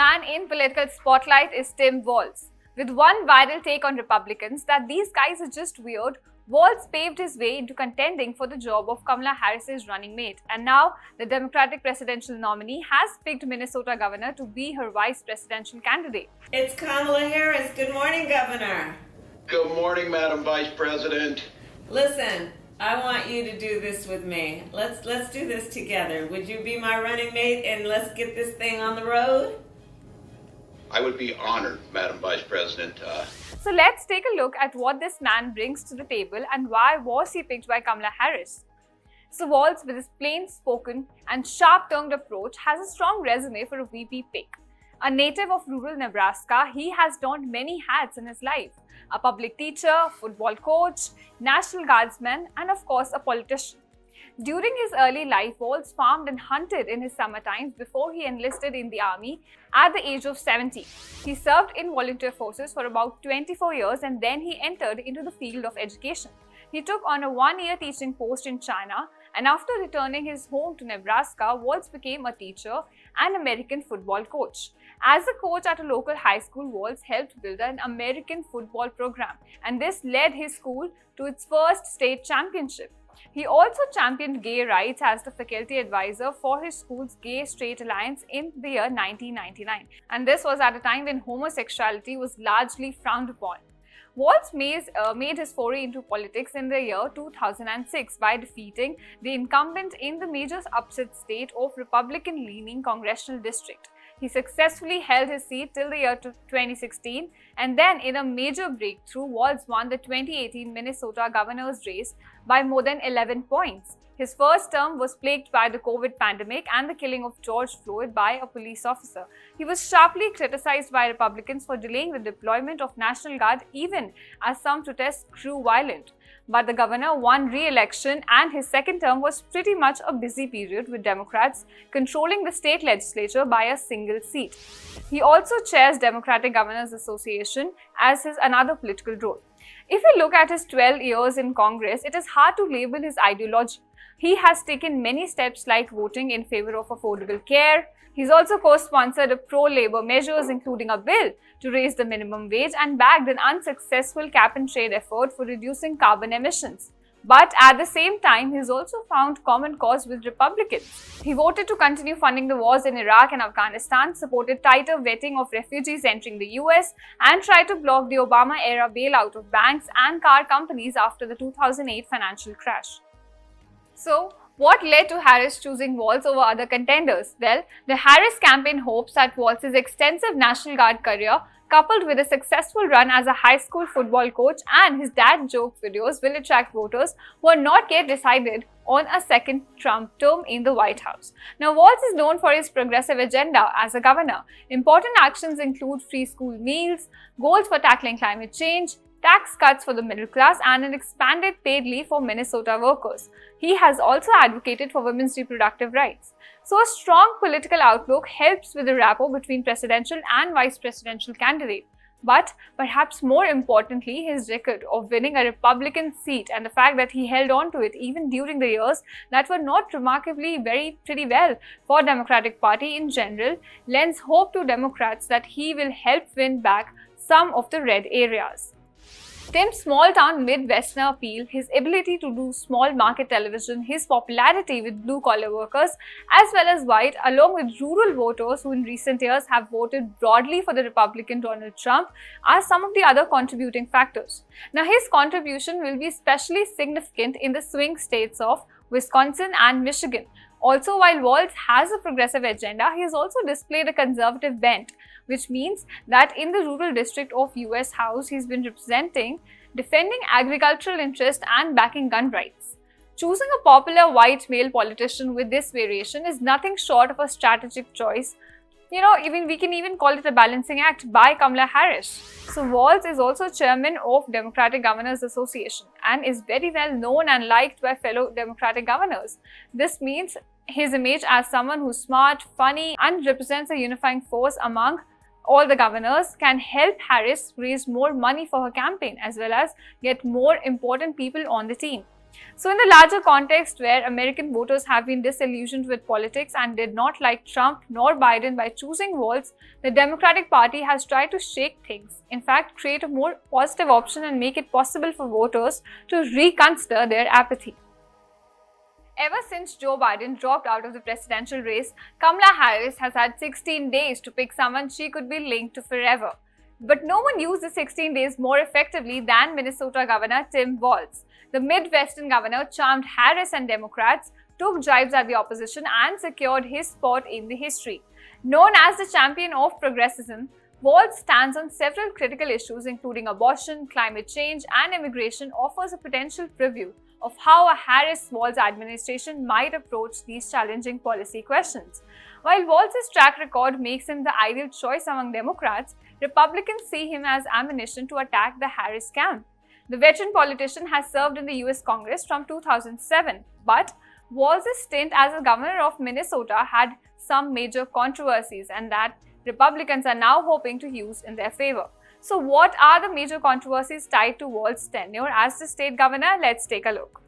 man in political spotlight is Tim Walz. With one viral take on Republicans that these guys are just weird, Walz paved his way into contending for the job of Kamala Harris's running mate. And now, the Democratic presidential nominee has picked Minnesota governor to be her vice presidential candidate. It's Kamala Harris. Good morning, Governor. Good morning, Madam Vice President. Listen, I want you to do this with me. Let's do this together. Would you be my running mate and let's get this thing on the road? I would be honored, Madam Vice President. So let's take a look at what this man brings to the table and why was he picked by Kamala Harris. So Walz, with his plain-spoken and sharp-tongued approach, has a strong resume for a VP pick. A native of rural Nebraska, he has donned many hats in his life. A public teacher, football coach, National Guardsman, and of course a politician. During his early life, Walz farmed and hunted in his summer times before he enlisted in the army at the age of 70. He served in volunteer forces for about 24 years and then he entered into the field of education. He took on a one-year teaching post in China, and after returning his home to Nebraska, Walz became a teacher and American football coach. As a coach at a local high school, Walz helped build an American football program, and this led his school to its first state championship. He also championed gay rights as the faculty advisor for his school's Gay Straight Alliance in the year 1999, and this was at a time when homosexuality was largely frowned upon. Walz made his foray into politics in the year 2006 by defeating the incumbent in the major upset state of Republican-leaning congressional district. He successfully held his seat till the year 2016, and then in a major breakthrough, Walz won the 2018 Minnesota governor's race by more than 11 points. His first term was plagued by the COVID pandemic and the killing of George Floyd by a police officer. He was sharply criticized by Republicans for delaying the deployment of National Guard even as some protests grew violent. But the governor won re-election and his second term was pretty much a busy period with Democrats controlling the state legislature by a single seat. He also chairs Democratic Governors Association as his another political role. If we look at his 12 years in Congress, it is hard to label his ideology. He has taken many steps like voting in favor of affordable care. He's also co-sponsored pro-labor measures including a bill to raise the minimum wage and backed an unsuccessful cap-and-trade effort for reducing carbon emissions. But at the same time, he's also found common cause with Republicans. He voted to continue funding the wars in Iraq and Afghanistan, supported tighter vetting of refugees entering the US, and tried to block the Obama-era bailout of banks and car companies after the 2008 financial crash. So, what led to Harris choosing Walz over other contenders? Well, the Harris campaign hopes that Walz's extensive National Guard career, coupled with a successful run as a high school football coach and his dad joke videos, will attract voters who are not yet decided on a second Trump term in the White House. Now, Walz is known for his progressive agenda as a governor. Important actions include free school meals, goals for tackling climate change, tax cuts for the middle class, and an expanded paid leave for Minnesota workers. He has also advocated for women's reproductive rights. So a strong political outlook helps with the rapport between presidential and vice presidential candidate. But perhaps more importantly, his record of winning a Republican seat and the fact that he held on to it even during the years that were not remarkably pretty well for Democratic Party in general lends hope to Democrats that he will help win back some of the red areas. Tim's small-town Midwesterner appeal, his ability to do small-market television, his popularity with blue-collar workers as well as white, along with rural voters who in recent years have voted broadly for the Republican Donald Trump, are some of the other contributing factors. Now, his contribution will be especially significant in the swing states of Wisconsin and Michigan. Also, while Walz has a progressive agenda, he has also displayed a conservative bent, which means that in the rural district of US House, he's been representing, defending agricultural interest and backing gun rights. Choosing a popular white male politician with this variation is nothing short of a strategic choice. We can even call it a balancing act by Kamala Harris. So Walz is also chairman of Democratic Governors Association and is very well known and liked by fellow Democratic governors. This means his image as someone who's smart, funny, and represents a unifying force among all the governors can help Harris raise more money for her campaign as well as get more important people on the team. So in the larger context where American voters have been disillusioned with politics and did not like Trump nor Biden by choosing Walz, the Democratic Party has tried to shake things. In fact, create a more positive option and make it possible for voters to reconsider their apathy. Ever since Joe Biden dropped out of the presidential race, Kamala Harris has had 16 days to pick someone she could be linked to forever. But no one used the 16 days more effectively than Minnesota Governor Tim Walz. The Midwestern governor charmed Harris and Democrats, took jibes at the opposition, and secured his spot in the history. Known as the champion of progressivism, Walz stands on several critical issues including abortion, climate change, and immigration, offers a potential preview of how a Harris-Walz administration might approach these challenging policy questions. While Walz's track record makes him the ideal choice among Democrats, Republicans see him as ammunition to attack the Harris camp. The veteran politician has served in the US Congress from 2007, but Walz's stint as a governor of Minnesota had some major controversies and that Republicans are now hoping to use in their favor. So what are the major controversies tied to Walz's tenure as the state governor? Let's take a look.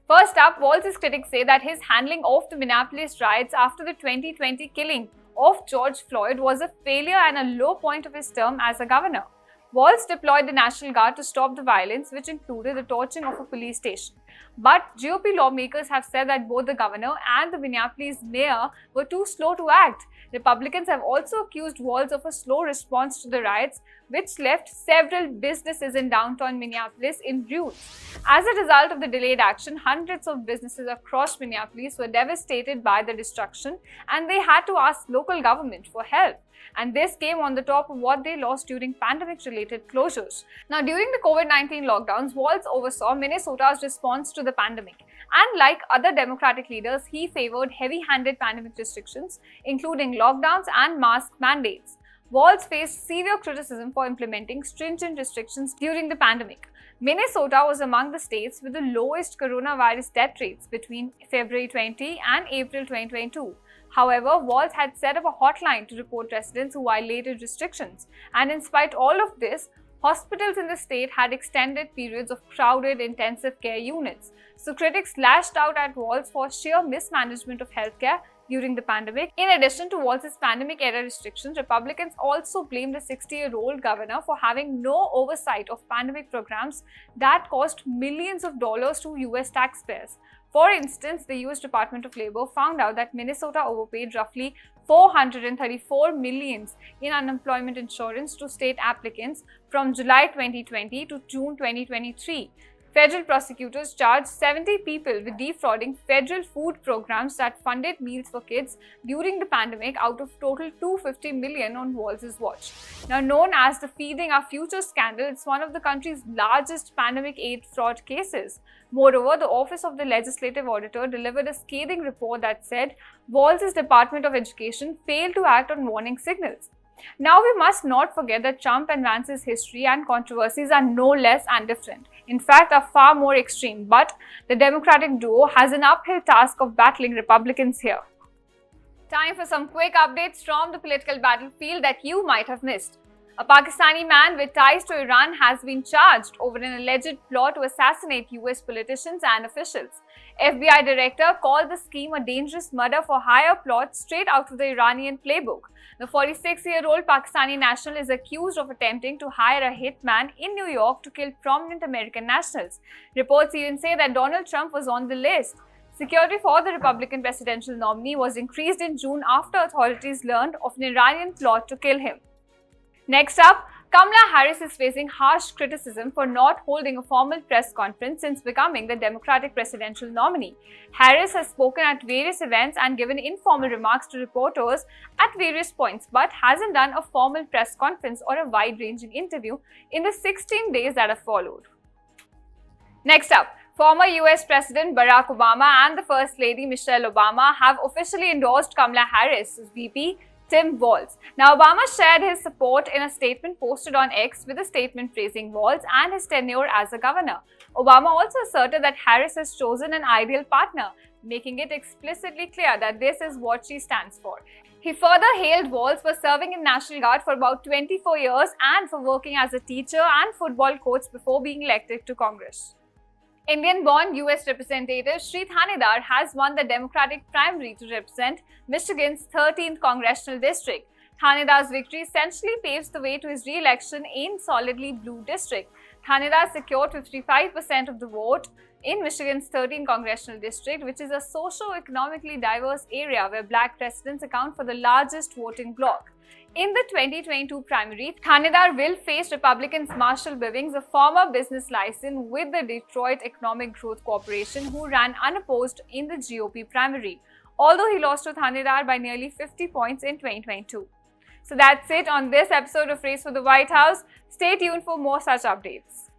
First up, Walz's critics say that his handling of the Minneapolis riots after the 2020 killing of George Floyd was a failure and a low point of his term as a governor. Walz deployed the National Guard to stop the violence, which included the torching of a police station. But GOP lawmakers have said that both the governor and the Minneapolis mayor were too slow to act. Republicans have also accused Walz of a slow response to the riots, which left several businesses in downtown Minneapolis in ruins. As a result of the delayed action, hundreds of businesses across Minneapolis were devastated by the destruction, and they had to ask local government for help. And this came on the top of what they lost during pandemic-related closures. Now, during the COVID-19 lockdowns, Walz oversaw Minnesota's response to the pandemic. And like other Democratic leaders, he favored heavy-handed pandemic restrictions, including lockdowns and mask mandates. Walz faced severe criticism for implementing stringent restrictions during the pandemic. Minnesota was among the states with the lowest coronavirus death rates between February 20 and April 2022. However, Walz had set up a hotline to report residents who violated restrictions. And in spite of all of this, hospitals in the state had extended periods of crowded intensive care units. So critics lashed out at Walz for sheer mismanagement of healthcare during the pandemic. In addition to Walz's pandemic-era restrictions, Republicans also blamed the 60-year-old governor for having no oversight of pandemic programs that cost millions of dollars to US taxpayers. For instance, the US Department of Labor found out that Minnesota overpaid roughly $434 million in unemployment insurance to state applicants from July 2020 to June 2023. Federal prosecutors charged 70 people with defrauding federal food programs that funded meals for kids during the pandemic out of total $250 million on Walz's watch. Now known as the Feeding Our Future scandal, it's one of the country's largest pandemic aid fraud cases. Moreover, the Office of the Legislative Auditor delivered a scathing report that said Walz's Department of Education failed to act on warning signals. Now, we must not forget that Trump and Vance's history and controversies are no less and different. In fact, are far more extreme, but the Democratic duo has an uphill task of battling Republicans here. Time for some quick updates from the political battlefield that you might have missed. A Pakistani man with ties to Iran has been charged over an alleged plot to assassinate US politicians and officials. FBI director called the scheme a dangerous murder-for-hire plot straight out of the Iranian playbook. The 46-year-old Pakistani national is accused of attempting to hire a hitman in New York to kill prominent American nationals. Reports even say that Donald Trump was on the list. Security for the Republican presidential nominee was increased in June after authorities learned of an Iranian plot to kill him. Next up, Kamala Harris is facing harsh criticism for not holding a formal press conference since becoming the Democratic presidential nominee. Harris has spoken at various events and given informal remarks to reporters at various points, but hasn't done a formal press conference or a wide-ranging interview in the 16 days that have followed. Next up, former US President Barack Obama and the First Lady Michelle Obama have officially endorsed Kamala Harris' VP Tim Walz. Now, Obama shared his support in a statement posted on X with a statement praising Walz and his tenure as a governor. Obama also asserted that Harris has chosen an ideal partner, making it explicitly clear that this is what she stands for. He further hailed Walz for serving in National Guard for about 24 years and for working as a teacher and football coach before being elected to Congress. Indian-born US Representative Shri Thanedar has won the Democratic primary to represent Michigan's 13th congressional district. Thanedar's victory essentially paves the way to his re-election in solidly blue district. Thanedar secured 55% of the vote in Michigan's 13th congressional district, which is a socio-economically diverse area where black residents account for the largest voting bloc. In the 2022 primary, Thanedar will face Republicans Marshall Bivings, a former business license with the Detroit Economic Growth Corporation, who ran unopposed in the GOP primary, although he lost to Thanedar by nearly 50 points in 2022. So that's it on this episode of Race for the White House. Stay tuned for more such updates.